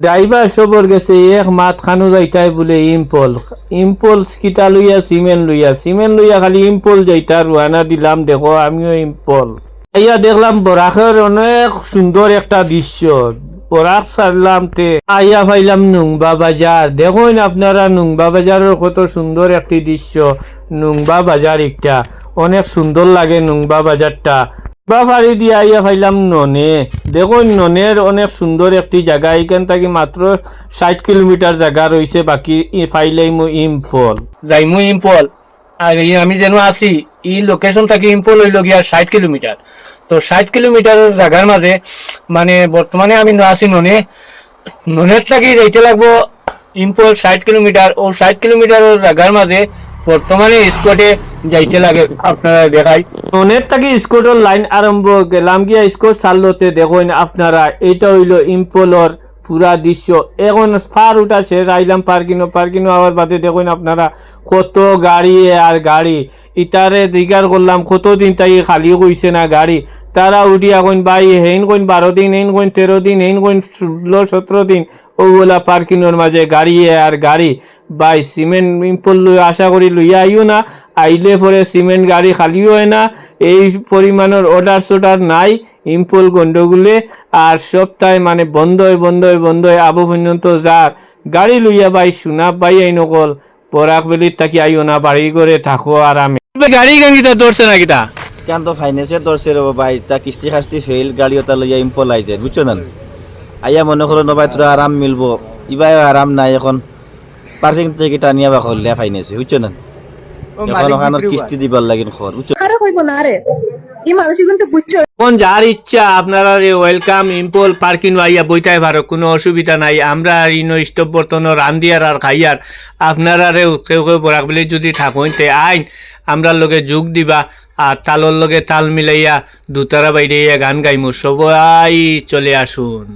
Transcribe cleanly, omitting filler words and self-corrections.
Driver সবর গেছে এক মাত খানু যাইতাই বলে ইম্পল ইম্পল কিতা লইয়া সিমেন্ট লইয়া খালি ইম্পল যাইতা রুয়ানা দিলাম দেখো আমিও ইম্পল আইয়া দেখলাম বরাকের অনেক সুন্দর একটা দৃশ্য। বরাক ছাড়লাম তে আইয়া পাইলাম নুংবা বাজার। দেখুন আপনারা নুংবা বাজারের কত সুন্দর একটি দৃশ্য। নুংবা বাজার একটা অনেক সুন্দর লাগে নুংবা বাজারটা। বাড়ি দিয়ে আইয়া পাইলাম ননে। দেখুন ননের অনেক সুন্দর একটি জায়গা। এখান থেকে মাত্র 60 কিলোমিটার জায়গা রয়েছে, বাকি পাইলাই মু ইম্পল যাইমু ইম্পল। আর আমি যেন আছি এই লোকেশন থেকে ইম্পল হইল গিয়া 60 কিলোমিটার। তো 60 কিলোমিটারের জায়গার মাঝে মানে বর্তমানে আমি আছি ননের থেকে যাইতে লাগবো ইম্পল 60 কিলোমিটার। ও 60 কিলোমিটারের জায়গার মাঝে বর্তমানে স্কটে যাইতে লাগে। আপনারা দেখাই ননের থেকে স্কটের লাইন আরম্ভ গেলাম গিয়া স্কট চালতে দেখুন আপনারা এটা হইল ইম্পলর পুরা দৃশ্য। এখন পার উঠা শেষ আইলাম পার্কিনো আওয়ার বাদে দেখুন আপনারা কত গাড়ি আর গাড়ি। ইটারে জিজ্ঞার করলাম কতদিন তাই খালি কইছে না গাড়ি। তারা উঠিয়া কইন ভাই হেন কইন 12 দিন, হেন কইন 13 দিন, হেন কইন 16-17 দিন ওগুলা পার্কিংয়ের মাঝে গাড়ি আর গাড়ি। ভাই সিমেন্ট ইম্পল আশা করি লইয়া আইও না। আইলে পরে সিমেন্ট গাড়ি খালিও হয় না। এই পরিমাণের অর্ডার নাই ইম্পল গন্ডগুলে। আর সপ্তাহে মানে বন্ধ হয় আবু পর্যন্ত যার গাড়ি লইয়া ভাই শোনা ভাই এই নকল পরাক বেলির থাকি আইও না, বাড়ি করে থাকো আরামে। গাড়ি গাঙ্গিটা ধরছে না কিতা কেন তো ফাইন্যান্সে ধরছে রে ভাই, তা কিস্তি খাস্তি ফেল গাড়ি ওটা লইয়া ইম্পল আইছে বুঝছো না। আইয়া মনে করো না ভাই তোরা আরাম মিলবো, ইবাই আরাম নাই। এখন পার্কিং থেকে টানিয়া বা করলে ফাইন্যান্সে বুঝছো না। এখন ওখানে কিস্তি দিবার লাগিন খর বুঝছো। আরে কইব না রে ই মানুষ কিন্তু বুঝছো। কোন যার ইচ্ছা আপনারা ওয়েলকাম ইম্পল পার্কিং আইয়া বইটাই পারো, কোনো অসুবিধা নাই। আমরা ইনো স্টপ বর্তন রান্দিয়ার আর খাইয়ার আপনারা কেউ বরাক বলে যদি থাকুন তে আইন আমরা লগে যোগ দিবা। আর তালর লগে তাল মিলাইয়া দুতারা বাইরে গান গাইমু, সবাই চলে আসুন।